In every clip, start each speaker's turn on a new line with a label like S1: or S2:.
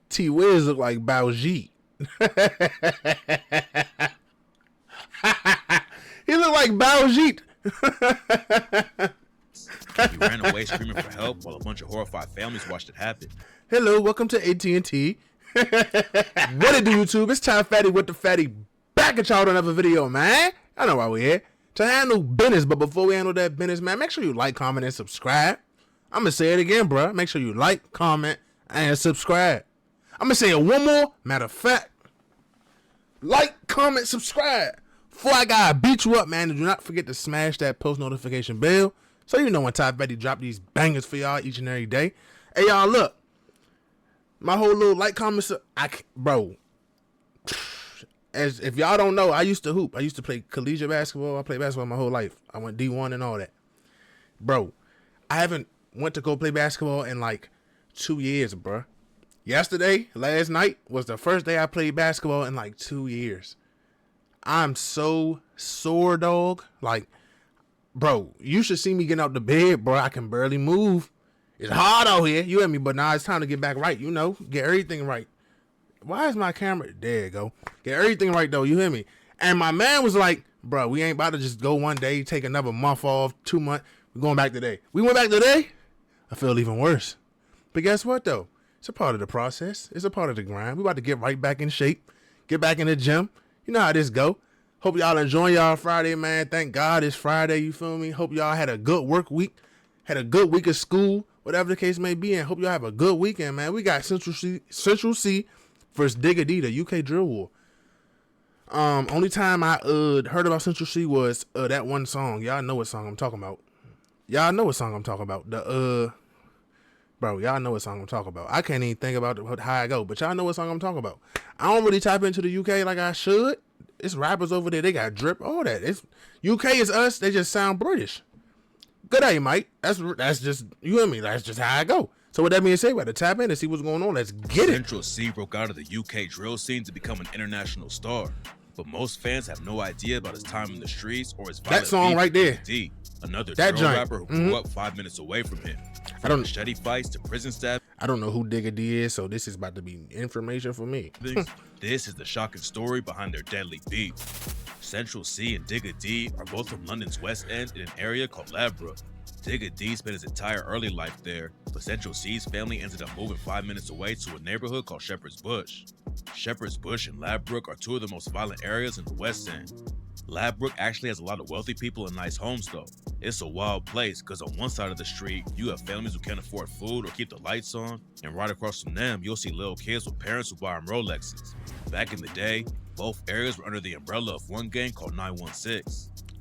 S1: T Wiz look like Baljeet. He look like Baljeet.
S2: He ran away screaming for help while a bunch of horrified families watched it happen.
S1: Hello, welcome to AT&T. What it do, YouTube? It's Time Fatty with the Fatty. Back at y'all with another video, man. I know why we're here. To handle business, but before we handle that business, man, make sure you like, comment, and subscribe. I'm going to say it again, bro. Make sure you like, comment, and subscribe. I'm going to say it one more. Matter of fact, like, comment, subscribe. Before I gotta beat you up, man, do not forget to smash that post notification bell so you know when Ty Betty drop these bangers for y'all each and every day. Hey, y'all, look. My whole little like, comment, bro. As if y'all don't know, I used to hoop. I used to play collegiate basketball. I played basketball my whole life. I went D1 and all that. Bro, I haven't went to go play basketball in like 2 years, bro. Yesterday, last night, was the first day I played basketball in like 2 years. I'm so sore, dog. Like, bro, you should see me getting out the bed, bro. I can barely move. It's hard out here. You hear me? But now it's time to get back right. You know, get everything right. Why is my camera? There you go. Get everything right, though. You hear me? And my man was like, bro, we ain't about to just go one day, take another month off, 2 months. We're going back today. We went back today. I feel even worse. But guess what, though? It's a part of the process. It's a part of the grind. We about to get right back in shape. Get back in the gym. You know how this go. Hope y'all enjoying y'all Friday, man. Thank God it's Friday, you feel me? Hope y'all had a good work week. Had a good week of school, whatever the case may be. And hope y'all have a good weekend, man. We got Central C versus Digga, the UK drill war. Only time I heard about Central C was that one song. Y'all know what song I'm talking about. Y'all know what song I'm talking about. Bro, y'all know what song I'm talking about. I can't even think about how I go, but y'all know what song I'm talking about. I don't really tap into the UK like I should. It's rappers over there. They got drip, all that. It's UK is us. They just sound British. Good day, Mike. That's just, you hear me? That's just how I go. So with that being said, we got to tap in and see what's going on. Let's get it.
S2: Central C broke out of the UK drill scene to become an international star, but most fans have no idea about his time in the streets or his violent
S1: that song right there.
S2: D, another
S1: that
S2: drill
S1: giant
S2: rapper who grew up 5 minutes away from him. From machete fights to prison staff.
S1: I don't know who Digga D is, so this is about to be information for me.
S2: This is the shocking story behind their deadly beef. Central C and Digga D are both from London's West End in an area called Ladbroke. Digga D spent his entire early life there, but Central C's family ended up moving 5 minutes away to a neighborhood called Shepherd's Bush. Shepherd's Bush and Ladbroke are two of the most violent areas in the West End. Ladbroke actually has a lot of wealthy people and nice homes though. It's a wild place because on one side of the street, you have families who can't afford food or keep the lights on, and right across from them, you'll see little kids with parents who buy them Rolexes. Back in the day, both areas were under the umbrella of one gang called 916.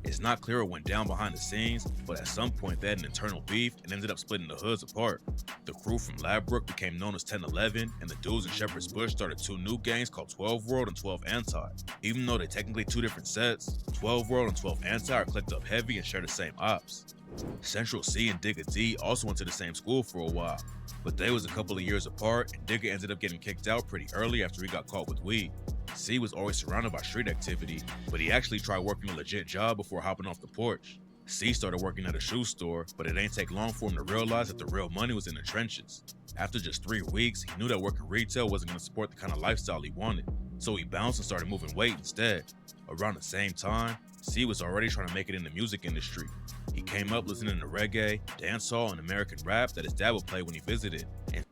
S2: It's not clear what went down behind the scenes, but at some point they had an internal beef and ended up splitting the hoods apart. The crew from Ladbroke became known as 1011, and the dudes in Shepherd's Bush started two new gangs called 12 World and 12 Anti. Even though they're technically two different sets, 12 World and 12 Anti are clicked up heavy and share the same ops. Central C and Digga D also went to the same school for a while, but they was a couple of years apart, and Digga ended up getting kicked out pretty early after he got caught with weed. C was always surrounded by street activity, but he actually tried working a legit job before hopping off the porch. C started working at a shoe store, but it ain't take long for him to realize that the real money was in the trenches. After just 3 weeks, he knew that working retail wasn't going to support the kind of lifestyle he wanted, so he bounced and started moving weight instead. Around the same time, C was already trying to make it in the music industry. He came up listening to reggae, dancehall, and American rap that his dad would play when he visited. And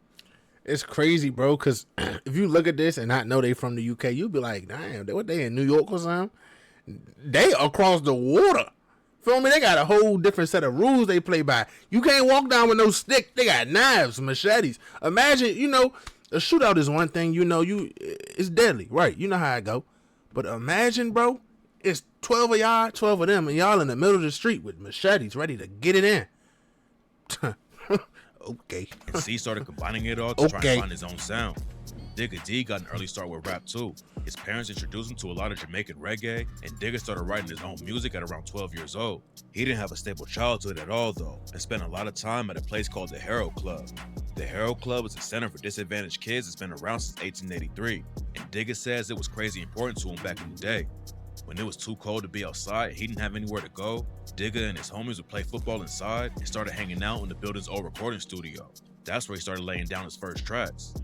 S1: it's crazy, bro, because if you look at this and not know they from the UK, you'll be like, damn, what, they in New York or something? They across the water. Feel me? They got a whole different set of rules they play by. You can't walk down with no stick. They got knives, machetes. Imagine, you know, a shootout is one thing, you know, it's deadly, right? You know how it go. But imagine, bro, it's 12 of y'all, 12 of them, and y'all in the middle of the street with machetes ready to get it in. Okay.
S2: And C started combining it all to try and find his own sound. Digga D got an early start with rap too. His parents introduced him to a lot of Jamaican reggae, and Digga started writing his own music at around 12 years old. He didn't have a stable childhood at all though, and spent a lot of time at a place called the Herald Club. The Herald Club is a center for disadvantaged kids that's been around since 1883, and Digga says it was crazy important to him back in the day. When it was too cold to be outside and he didn't have anywhere to go, Digga and his homies would play football inside and started hanging out in the building's old recording studio. That's where he started laying down his first tracks.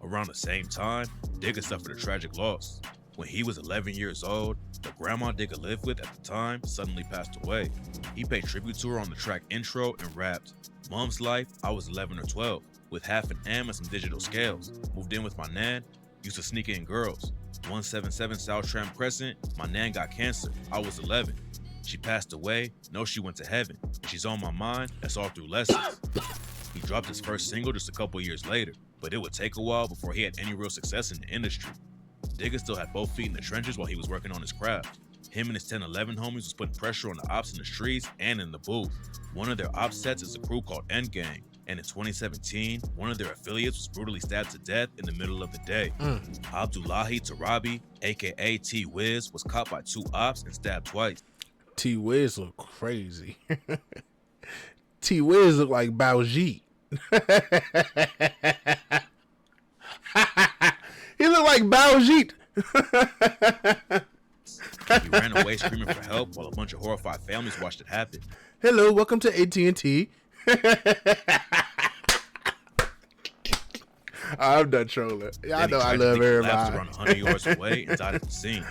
S2: Around the same time, Digga suffered a tragic loss. When he was 11 years old, the grandma Digga lived with at the time suddenly passed away. He paid tribute to her on the track intro and rapped, "Mom's life, I was 11 or 12, with half an M and some digital scales. Moved in with my nan, used to sneak in girls. 177 South Tram Crescent, my nan got cancer, I was 11. She passed away, know she went to heaven. She's on my mind, that's all through lessons." He dropped his first single just a couple years later, but it would take a while before he had any real success in the industry. Digga still had both feet in the trenches while he was working on his craft. Him and his 1011 homies was putting pressure on the ops in the streets and in the booth. One of their ops sets is a crew called Endgang, and in 2017, one of their affiliates was brutally stabbed to death in the middle of the day. Abdullahi Tarabi, aka T-Wiz, was caught by 2 ops and stabbed twice.
S1: T-Wiz look crazy. T-Wiz look like Baoji. He looked like Baoji.
S2: He ran away screaming for help while a bunch of horrified families watched it happen.
S1: Hello, welcome to AT&T. I'm done trolling. I know I love everybody.
S2: Around 100 yards away and died at the scene.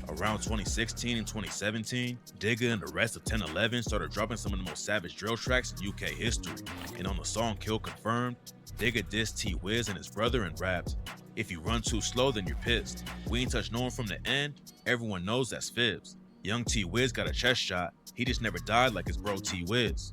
S2: Around 2016 and 2017, Digga and the rest of 1011 started dropping some of the most savage drill tracks in UK history. And on the song Kill Confirmed, Digga dissed T-Wiz and his brother and rapped, "If you run too slow, then you're pissed. We ain't touched no one from the end. Everyone knows that's fibs. Young T-Wiz got a chest shot. He just never died like his bro T-Wiz."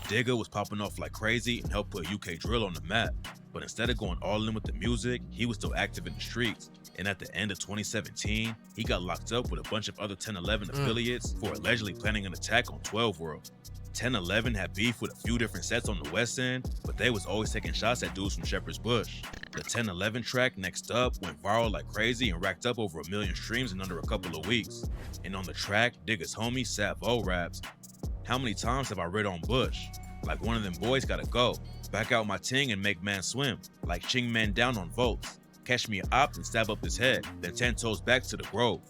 S2: Digga was popping off like crazy and helped put UK drill on the map. But instead of going all in with the music, he was still active in the streets. And at the end of 2017, he got locked up with a bunch of other 1011 affiliates for allegedly planning an attack on 12 World. 1011 had beef with a few different sets on the West End, but they was always taking shots at dudes from Shepherd's Bush. The 1011 track Next Up went viral like crazy and racked up over 1 million streams in under a couple of weeks. And on the track, Digga's homie Savo raps, "How many times have I rid on Bush? Like one of them boys gotta go. Back out my ting and make man swim. Like Ching man down on Volts. Catch me a op and stab up his head, then 10 toes back to the Grove."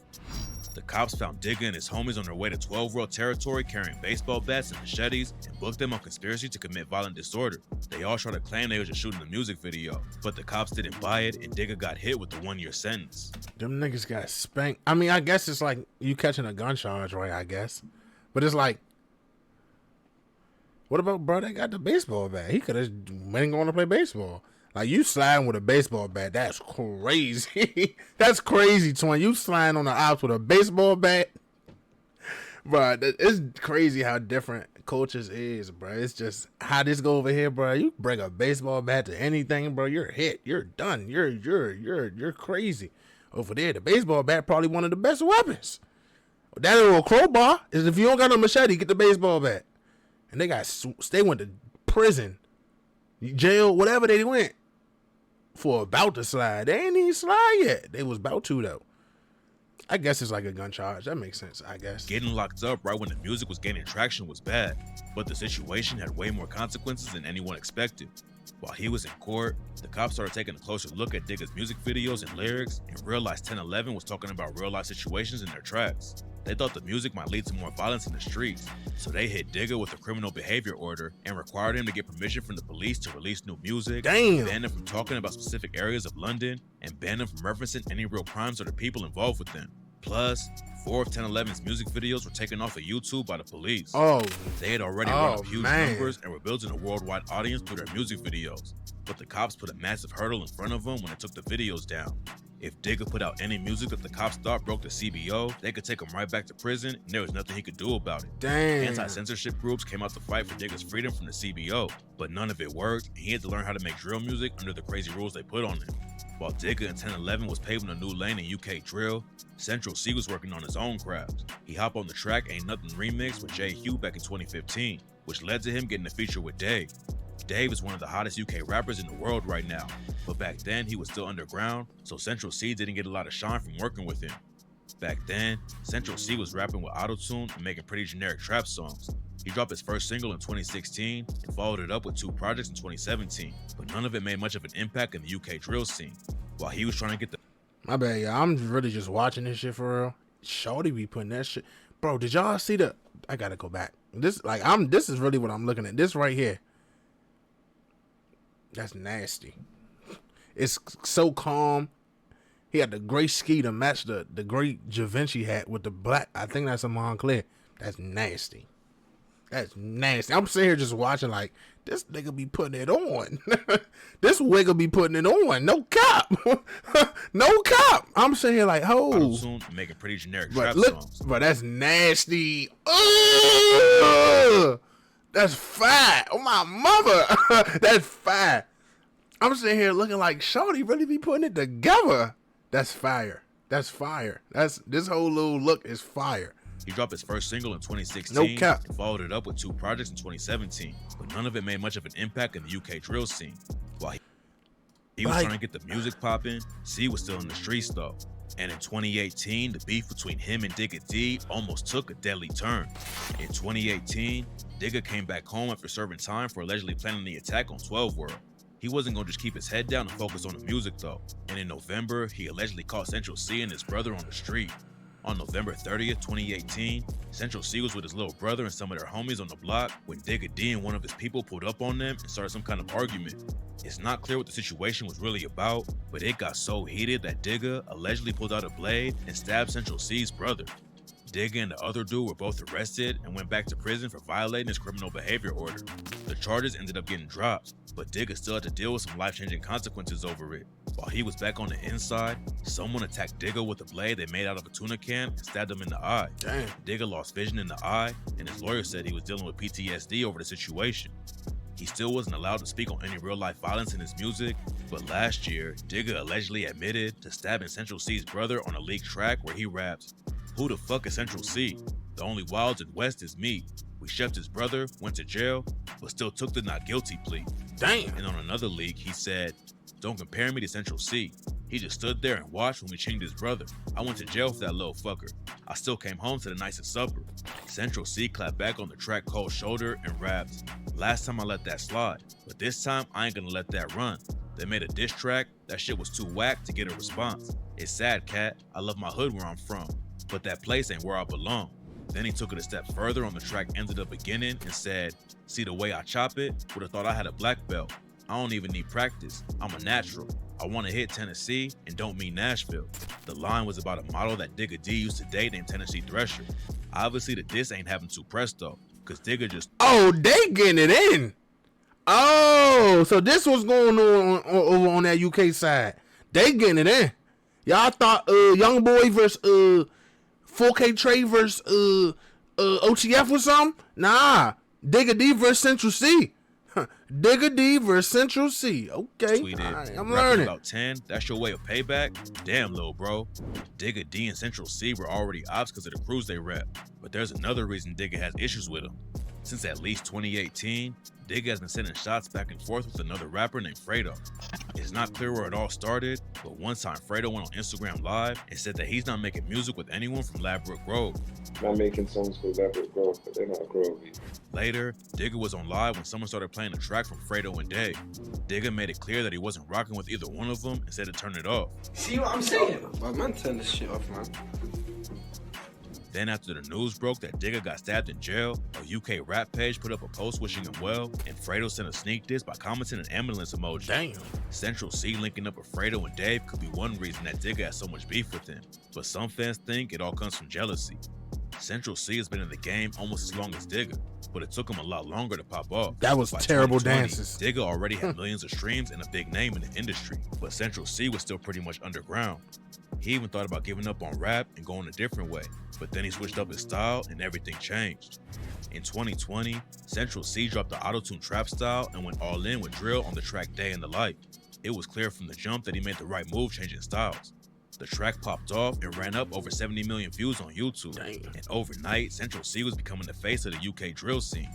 S2: The cops found Digga and his homies on their way to 12 World territory carrying baseball bats and machetes and booked them on conspiracy to commit violent disorder. They all tried to claim they were just shooting the music video, but the cops didn't buy it and Digga got hit with the 1-year sentence.
S1: Them niggas got spanked. I mean, I guess it's like you catching a gun charge, right? I guess. But it's like, what about bro that got the baseball bat? He could have went and gone to play baseball. Like, you sliding with a baseball bat, that's crazy. That's crazy, twin. You sliding on the ops with a baseball bat. Bro, it's crazy how different cultures is, bro. It's just how this go over here, bro. You bring a baseball bat to anything, bro, you're hit. You're done. You're crazy. Over there, the baseball bat probably one of the best weapons. That little crowbar is if you don't got a machete, get the baseball bat. And they went to prison, jail, whatever they went. For about to slide. They ain't even slide yet. They was about to, though. I guess it's like a gun charge. That makes sense, I guess.
S2: Getting locked up right when the music was gaining traction was bad, but the situation had way more consequences than anyone expected. While he was in court, the cops started taking a closer look at Digga's music videos and lyrics and realized 1011 was talking about real life situations in their tracks. They thought the music might lead to more violence in the streets, so they hit Digga with a criminal behavior order and required him to get permission from the police to release new music, banned him from talking about specific areas of London, and banned him from referencing any real crimes or the people involved with them. Plus, 4 of 1011's music videos were taken off of YouTube by the police. They had already run up huge numbers and were building a worldwide audience through their music videos, but the cops put a massive hurdle in front of them when they took the videos down. If Digga put out any music that the cops thought broke the CBO, they could take him right back to prison and there was nothing he could do about it.
S1: Damn.
S2: Anti-censorship groups came out to fight for Digga's freedom from the CBO, but none of it worked and he had to learn how to make drill music under the crazy rules they put on him. While Digga in 1011 was paving a new lane in UK drill, Central C was working on his own craft. He hopped on the track Ain't Nothing remix with J. Hugh back in 2015, which led to him getting a feature with Dave. Dave is one of the hottest UK rappers in the world right now, but back then he was still underground, so Central C didn't get a lot of shine from working with him. Back then, Central C was rapping with autotune and making pretty generic trap songs. He dropped his first single in 2016 and followed it up with 2 projects in 2017, but none of it made much of an impact in the UK drill scene. While he was trying to get the...
S1: My bad, y'all. I'm really just watching this shit for real. Shorty be putting that shit... Bro, did y'all see the... I gotta go back. This is really what I'm looking at. This right here. That's nasty. It's so calm. He had the gray ski to match the gray Givenchy hat with the black. I think that's a Montclair. That's nasty. That's nasty. I'm sitting here just watching like, this nigga be putting it on. This wigger be putting it on. No cop. No cop. I'm sitting here like, oh.
S2: Soon making pretty generic trap songs.
S1: But that's nasty. Ugh! That's fire. Oh, my mother. That's fire. I'm sitting here looking like, shorty really be putting it together. That's fire. That's fire. This whole little look is fire.
S2: He dropped his first single in 2016
S1: no cap.
S2: and followed it up with 2 projects in 2017, but none of it made much of an impact in the UK drill scene. While he was trying to get the music popping, C was still in the streets though. And in 2018, the beef between him and Digga D almost took a deadly turn. In 2018, Digga came back home after serving time for allegedly planning the attack on 12 World. He wasn't going to just keep his head down and focus on the music though. And in November, he allegedly caught Central C and his brother on the street. On November 30th, 2018, Central C was with his little brother and some of their homies on the block when Digga D and one of his people pulled up on them and started some kind of argument. It's not clear what the situation was really about, but it got so heated that Digga allegedly pulled out a blade and stabbed Central C's brother. Digga and the other dude were both arrested and went back to prison for violating his criminal behavior order. The charges ended up getting dropped, but Digga still had to deal with some life-changing consequences over it. While he was back on the inside, someone attacked Digga with a blade they made out of a tuna can and stabbed him in the eye.
S1: Damn.
S2: Digga lost vision in the eye, and his lawyer said he was dealing with PTSD over the situation. He still wasn't allowed to speak on any real-life violence in his music, but last year, Digga allegedly admitted to stabbing Central C's brother on a leaked track where he raps, "Who the fuck is Central C? The only wilds in West is me. We chefed his brother, went to jail, but still took the not guilty plea."
S1: Damn.
S2: And on another leak, he said, "Don't compare me to Central C. He just stood there and watched when we chinged his brother. I went to jail for that little fucker. I still came home to the nicest supper." Central C clapped back on the track called Shoulder and rapped, "Last time I let that slide, but this time I ain't gonna let that run. They made a diss track, that shit was too whack to get a response. It's sad, cat, I love my hood where I'm from, but that place ain't where I belong." Then he took it a step further on the track Ended Up Beginning and said, "See the way I chop it? Would've thought I had a black belt. I don't even need practice, I'm a natural. I wanna hit Tennessee and don't mean Nashville." The line was about a model that Digga D used to date named Tennessee Thresher. Obviously the diss ain't having too press though, cause Digga just—
S1: Oh, they getting it in. Oh, so this was going on over on that UK side. They getting it in. Y'all thought Young Boy versus 4K Trey versus OTF or something? Nah. Digga D versus Central C. Digga D versus Central C. Okay.
S2: Tweeted,
S1: right, I'm learning.
S2: About 10, that's your way of payback? Damn, little bro. Digga D and Central C were already ops because of the crews they rep. But there's another reason Digga has issues with him. Since at least 2018, Digga has been sending shots back and forth with another rapper named Fredo. It's not clear where it all started, but one time Fredo went on Instagram Live and said that he's not making music with anyone from Ladbroke Grove.
S3: Not making songs for Ladbroke Grove, but they're not Grove.
S2: Later, Digga was on live when someone started playing a track from Fredo and Dave. Digga made it clear that he wasn't rocking with either one of them and said to turn it off.
S4: See what I'm saying? But man, turn this shit off, man.
S2: Then after the news broke that Digga got stabbed in jail, a UK rap page put up a post wishing him well, and Fredo sent a sneak diss by commenting an ambulance emoji.
S1: Damn.
S2: Central C linking up with Fredo and Dave could be one reason that Digga has so much beef with him, but some fans think it all comes from jealousy. Central C has been in the game almost as long as Digga, but it took him a lot longer to pop off.
S1: That was
S2: By
S1: terrible
S2: 2020,
S1: dances.
S2: Digga already had millions of streams and a big name in the industry, but Central C was still pretty much underground. He even thought about giving up on rap and going a different way, but then he switched up his style and everything changed. In 2020, Central C dropped the auto-tune trap style and went all in with drill on the track Day in the Life. It was clear from the jump that he made the right move changing styles. The track popped off and ran up over 70 million views on YouTube.
S1: Damn.
S2: And overnight, Central C was becoming the face of the UK drill scene.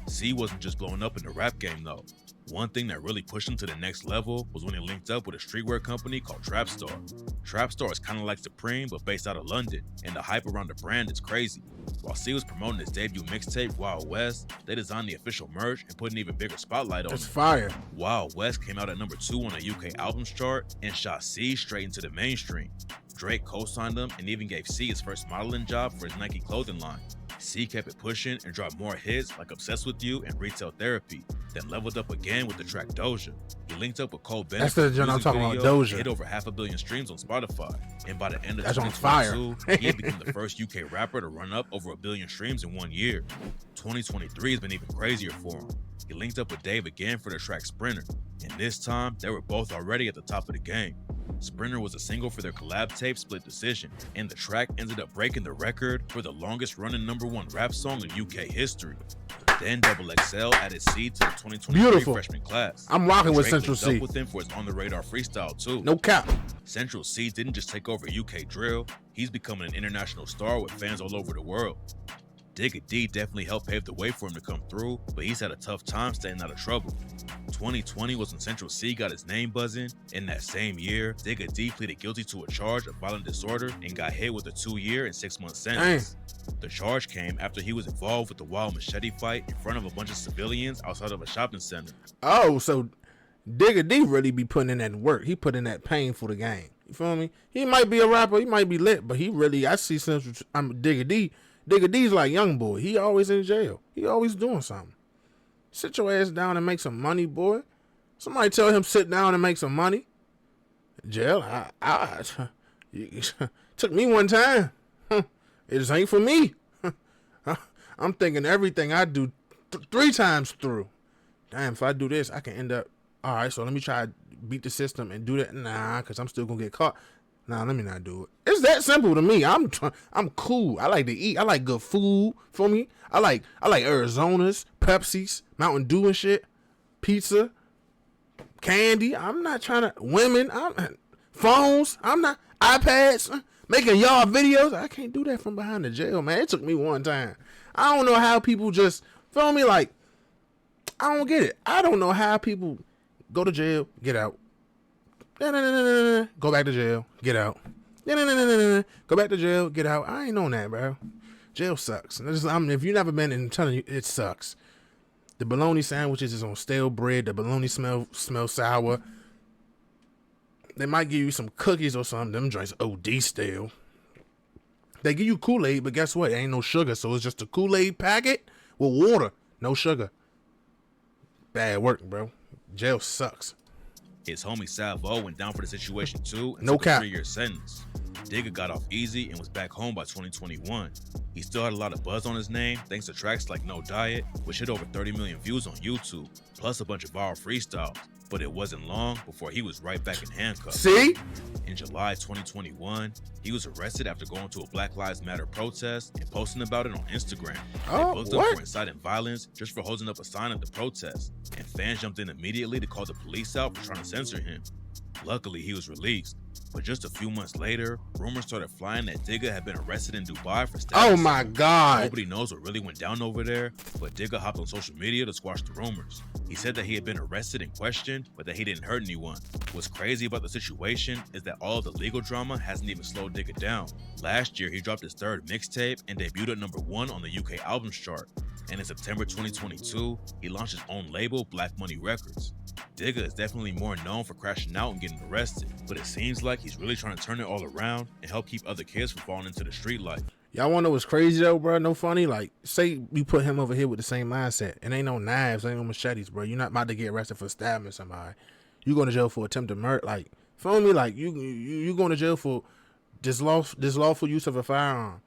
S2: C wasn't just blowing up in the rap game though. One thing that really pushed him to the next level was when he linked up with a streetwear company called Trapstar. Trapstar is kind of like Supreme but based out of London, and the hype around the brand is crazy. While C was promoting his debut mixtape, Wild West, they designed the official merch and put an even bigger spotlight on
S1: That's
S2: it.
S1: fire.
S2: Wild West came out at number 2 on the UK albums chart and shot C straight into the mainstream. Drake co-signed him and even gave C his first modeling job for his Nike clothing line. C kept it pushing and dropped more hits like Obsessed With You and Retail Therapy, then leveled up again with the track Doja. He linked up with Cole Bennett.
S1: That's the genre I'm talking about, Doja.
S2: Hit over 500 million streams on Spotify. And by the end of
S1: That's on
S2: 2022, he had become the first UK rapper to run up over 1 billion streams in 1 year. 2023 has been even crazier for him. He linked up with Dave again for the track Sprinter, and this time they were both already at the top of the game. Sprinter was a single for their collab tape Split Decision, and the track ended up breaking the record for the longest running #1 rap song in UK history. Then XXL added C to the 2023 freshman class.
S1: I'm rocking with
S2: Drake
S1: Central
S2: linked
S1: C.
S2: up with him for his On The Radar freestyle too.
S1: No cap.
S2: Central C didn't just take over UK drill, he's becoming an international star with fans all over the world. Digga D definitely helped pave the way for him to come through, but he's had a tough time staying out of trouble. 2020 was when Central C got his name buzzing. In that same year, Digga D pleaded guilty to a charge of violent disorder and got hit with a 2-year and 6-month sentence. The charge came after he was involved with the wild machete fight in front of a bunch of civilians outside of a shopping center.
S1: Oh, so Digga D really be putting in that work. He put in that pain for the game. You feel me? He might be a rapper, he might be lit, but he really, I see Central, Digga D. Digga D's like young boy. He always in jail. He always doing something. Sit your ass down and make some money, boy. Somebody tell him sit down and make some money. Jail, took me one time. It just ain't for me. I'm thinking everything I do 3 times through. Damn, if I do this, I can end up, all right, so let me try to beat the system and do that. Nah, because I'm still going to get caught. Nah, let me not do it. It's that simple to me. I'm cool. I like to eat. I like good food for me. I like Arizona's, Pepsi's, Mountain Dew and shit, pizza, candy. I'm not trying to women. Phones. I'm not iPads. Making y'all videos. I can't do that from behind the jail, man. It took me one time. I don't know how people just feel me like. I don't get it. I don't know how people go to jail, get out. Go back to jail, get out. Go back to jail, get out. I ain't on that, bro. Jail sucks. If you've never been, I'm telling you, it sucks. The bologna sandwiches is on stale bread. The bologna smell sour. They might give you some cookies or something. Them joints OD stale. They give you Kool-Aid, but guess what? It ain't no sugar, so it's just a Kool-Aid packet with water. No sugar. Bad work, bro. Jail sucks.
S2: His homie Salvo went down for the situation too and
S1: no
S2: took
S1: cap.
S2: a 3-year sentence. Digga got off easy and was back home by 2021. He still had a lot of buzz on his name thanks to tracks like No Diet, which hit over 30 million views on YouTube, plus a bunch of viral freestyles. But it wasn't long before he was right back in handcuffs.
S1: See?
S2: In July 2021, he was arrested after going to a Black Lives Matter protest and posting about it on Instagram.
S1: Oh,
S2: they booked him
S1: what?
S2: for inciting violence just for holding up a sign at the protest, and fans jumped in immediately to call the police out for trying to censor him. Luckily, he was released. But just a few months later, rumors started flying that Digga had been arrested in Dubai for stabbing.
S1: Oh my God.
S2: Nobody knows what really went down over there, but Digga hopped on social media to squash the rumors. He said that he had been arrested and questioned, but that he didn't hurt anyone. What's crazy about the situation is that all of the legal drama hasn't even slowed Digga down. Last year, he dropped his 3rd mixtape and debuted at #1 on the UK albums chart. And in September 2022, he launched his own label, Black Money Records. Digga is definitely more known for crashing out and getting arrested, but it seems like he's really trying to turn it all around and help keep other kids from falling into the street life.
S1: Y'all wanna know what's crazy though, bro? No funny. Like, say we put him over here with the same mindset. It ain't no knives, ain't no machetes, bro. You're not about to get arrested for stabbing somebody. You going to jail for attempted murder. Like, feel me? Like, you going to jail for dislawful use of a firearm.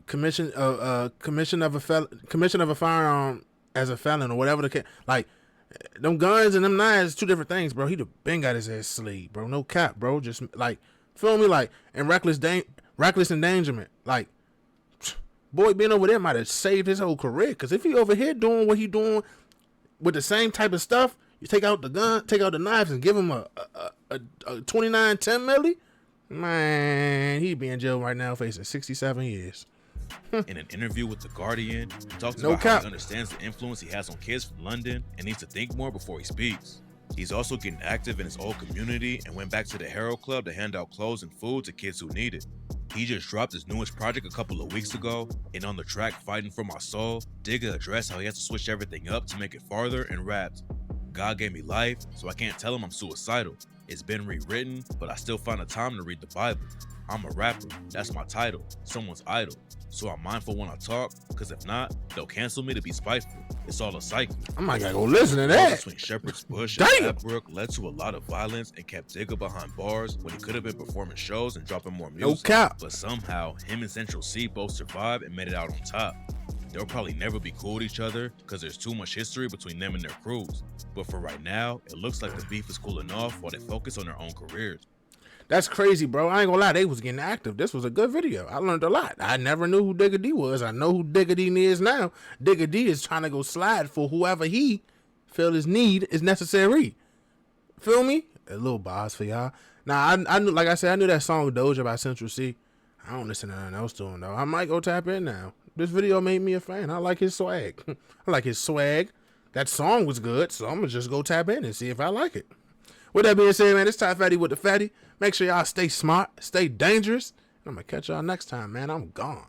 S1: Commission of a firearm as a felon or whatever the case. Like, them guns and them knives, 2 different things, bro. He'd have been got his ass sleeved, bro. No cap, bro. Just like, feel me? Like, and reckless endangerment. Like, boy being over there might have saved his whole career. Cause if he over here doing what he doing with the same type of stuff, you take out the gun, take out the knives, and give him a 29 10 milli, man, he'd be in jail right now facing 67 years.
S2: In an interview with The Guardian, he talks
S1: No
S2: about
S1: cap.
S2: how he understands the influence he has on kids from London and needs to think more before he speaks. He's also getting active in his old community and went back to the Herald Club to hand out clothes and food to kids who need it. He just dropped his newest project a couple of weeks ago, and on the track Fighting for My Soul, Digga addressed how he has to switch everything up to make it farther and rapped. God gave me life, so I can't tell him I'm suicidal. It's been rewritten, but I still find the time to read the Bible. I'm a rapper, that's my title, someone's idol. So I'm mindful when I talk, cause if not, they'll cancel me to be spiteful. It's all a cycle.
S1: I might gotta go listen to
S2: War
S1: that.
S2: between Shepherd's Bush
S1: Damn.
S2: and Ladbroke led to a lot of violence and kept Digga behind bars when he could have been performing shows and dropping more
S1: No
S2: music.
S1: cap.
S2: But somehow, him and Central C both survived and made it out on top. They'll probably never be cool with each other because there's too much history between them and their crews. But for right now, it looks like the beef is cooling off while they focus on their own careers.
S1: That's crazy, bro. I ain't gonna lie, they was getting active. This was a good video. I learned a lot. I never knew who Digga D was. I know who Digga D is now. Digga D is trying to go slide for whoever he feel his need is necessary. Feel me? A little boss for y'all. Now, I knew, like I said, I knew that song Doja by Central C. I don't listen to nothing else to him, though. I might go tap in now. This video made me a fan. I like his swag. I like his swag. That song was good, so I'm going to just go tap in and see if I like it. With that being said, man, it's Ty Fatty with the Fatty. Make sure y'all stay smart, stay dangerous. And I'm going to catch y'all next time, man. I'm gone.